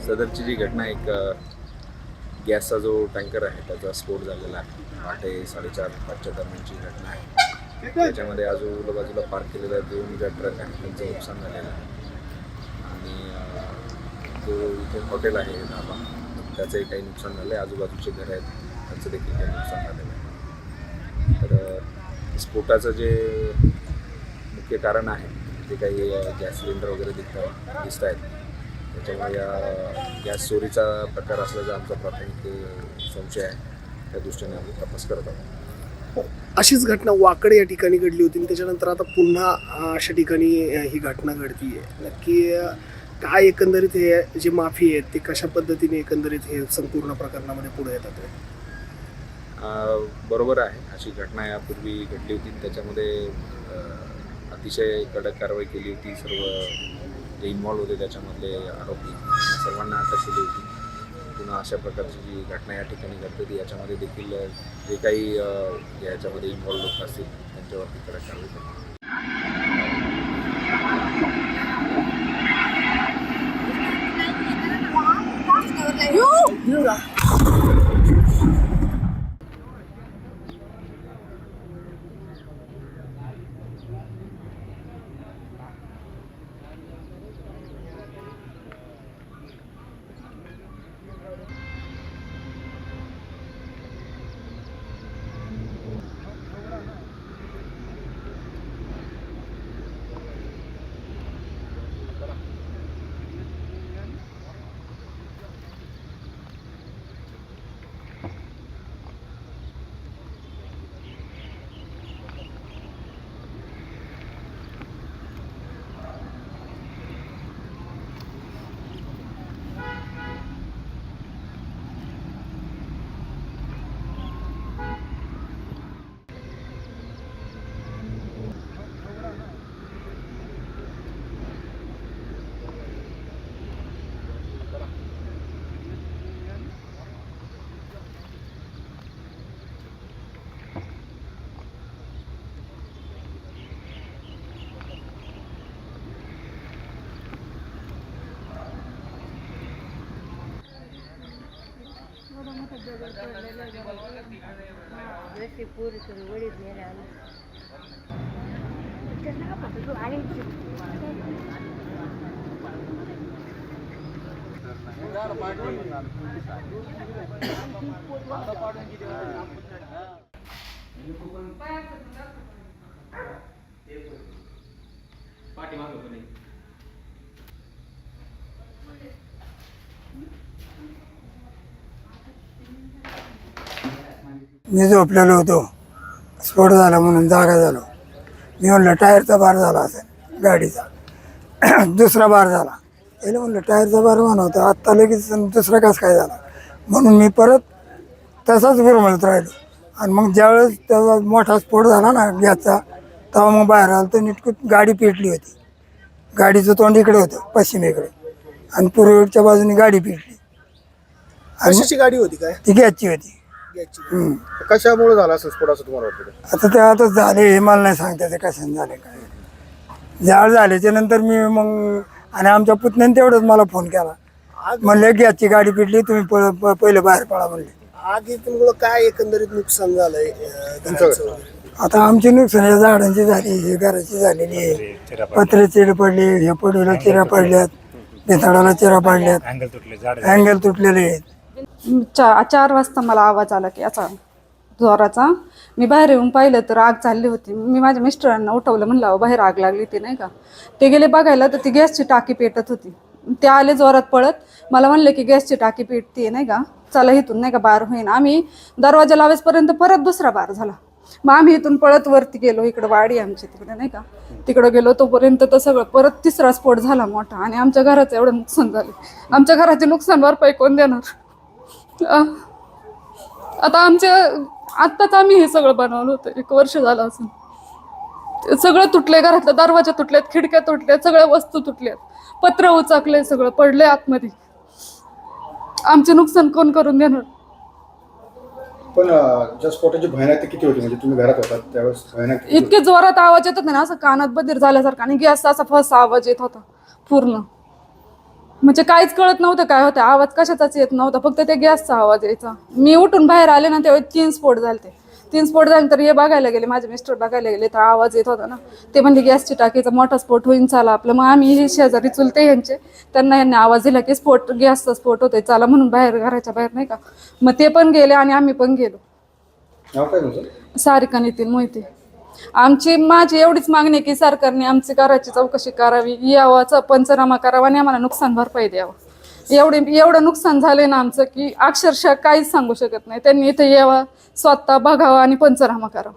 सदरची जी घटना एक गॅसचा जो टँकर आहे त्याचा स्फोट झालेला आहे. पहाटे 4:30-5च्या दरम्यानची घटना आहे. त्याच्यामध्ये आजूबाजूला पार्क केलेल्या 2 ज्या ट्रक आहेत त्यांचं नुकसान झालेलं आहे आणि जो इथे हॉटेल आहे ढाबा त्याचंही काही नुकसान झालं आहे. आजूबाजूचे घर आहेत त्यांचं देखील काही नुकसान झालेलं आहे. तर स्फोटाचं जे मुख्य कारण आहे ते काही गॅस सिलेंडर वगैरे दिसत आहेत. त्याच्यामुळे या गॅस चोरीचा प्रकार असल्याचा आमचा प्राथमिक संशय आहे. त्या दृष्टीने आम्ही तपास करत आहोत. अशीच घटना वाकड या ठिकाणी घडली होती आणि त्याच्यानंतर आता पुन्हा अशा ठिकाणी ही घटना घडती आहे. नक्की काय एकंदरीत हे जे माफी आहेत ते कशा पद्धतीने एकंदरीत हे संपूर्ण प्रकरणामध्ये पुढे येतात? बरोबर आहे. अशी घटना यापूर्वी घडली होती. त्याच्यामध्ये अतिशय कडक कारवाई केली होती. सर्व जे इन्व्हॉल्व होते त्याच्यामधले आरोपी सर्वांना अटक केली होती. पुन्हा अशा प्रकारची जी घटना या ठिकाणी घडते ती याच्यामध्ये देखील जे काही याच्यामध्ये इन्व्हॉल्व लोक असतील त्यांच्यावरती कडक कारवाई करतात. मी झोपलेलो होतो. स्फोट झाला म्हणून जागा झालो. मी म्हणलं टायरचा बार झाला असेल गाडीचा. दुसरा बार झाला. त्याला म्हणलं टायरचा बार म्हणतो आत्ता लगेच दुसरा कास काय झाला म्हणून मी परत तसाच गुरमळत राहिलो. आणि मग ज्यावेळेस त्याचा मोठा स्फोट झाला ना गॅसचा तेव्हा मग बाहेर आलं तर नीटकून गाडी पेटली होती. गाडीचं तोंड इकडे होतं पश्चिमेकडे आणि पूर्वेकडच्या बाजूने गाडी पेटली कशाची गाडी होती काय? ती गॅसची होती. गॅसची. हम्म. कशामुळे झाला असेल स्फोट असं तुम्हाला वाटतं? आता ते आता झाले हे मला नाही सांगता ते कशाने झाले काय. जाळ झाल्याच्या नंतर मी मग आणि आमच्या पुतण्याने तेवढंच मला फोन केला, म्हणले गॅसची गाडी पिटली, तुम्ही पहिले बाहेर पडा म्हणले. आगीमुळं काय एकंदरीत नुकसान झालंय घराचं वगैरे? आता आमची नुकसान या झाडांची झाली, हे घराची झालेली आहे. पत्रे चिरे पडले, हे पडूला चिरा पडल्यात, बेताडाला चिरा पडल्यात, अँगल तुटलेले आहेत. 4 वाजता मला आवाज आला की याचा जोराचा. मी बाहेर येऊन पाहिलं तर आग चालली होती. मी माझ्या मिस्टरांना उठवलं, म्हणलं अहो बाहेर आग लागली ती नाही का. ते गेले बघायला तर ती गॅसची टाकी पेटत होती. ते आले जोरात पळत, मला म्हणले की गॅसची टाकी पेटते नाही का, चला इथून नाही का बार होईन. आम्ही दरवाजा लावेसपर्यंत परत दुसरा बार झाला. मग आम्ही इथून पळत वरती गेलो, इकडं वाडी आमची तिकडे नाही का, तिकडं गेलो. तोपर्यंत तर सगळं परत तिसरा स्फोट झाला मोठा आणि आमच्या घराचं एवढं नुकसान झालं. आमच्या घराचे नुकसान भरपाई कोण देणार? आता आत्ताच आम्ही हे सगळं बनवलं होतं, 1 वर्ष झालं असून. ते सगळं तुटले, घरातले दरवाजे तुटलेत, खिडक्या तुटल्यात, सगळ्या वस्तू तुटल्यात, पत्र उचाकले, सगळं पडले आतमध्ये. आमचे नुकसान कोण करून देणार? पण ज्या स्फोटाची भयानकता किती होती, म्हणजे तुम्ही घरात होतात त्यावेळेस भयानक किती होती? इतके जोरात आवाज येत होता ना, असं कानात बधीर झाल्यासारखं, आणि गॅसचा असा फसा आवाज येत होता पूर्ण. म्हणजे काहीच कळत नव्हतं काय होतं, आवाज कशाचाच येत नव्हता, फक्त ते गॅसचा आवाज यायचा. मी उठून बाहेर आले ना त्यावेळी 3 स्फोट झाले. 3 स्फोट झाले तर हे बघायला गेले, माझे मिस्टर बघायला गेले, तर आवाज येत होता ना. ते म्हणजे गॅसची टाकीचा मोठा स्फोट होईन, चाला आपलं. मग आम्ही हे शेजारी चुलते यांचे, यांनी आवाज दिला की गॅसचा स्फोट होतोय, चला म्हणून बाहेर, घराच्या बाहेर नाही का. मग ते पण गेले आणि आम्ही पण गेलो. नाव काय तुमचं? सारिका नितीन मोहिते. माझी एवढीच मागणी आहे की सरकारने आमची घराची चौकशी करावी, यावाचा पंचनामा करावा आणि आम्हाला नुकसान भरपाई द्यावं. एवढं नुकसान झाले ना आमचं की अक्षरशः काहीच सांगू शकत नाही. त्यांनी इथे यावं, स्वतः बघावं आणि पंचनामा करावा.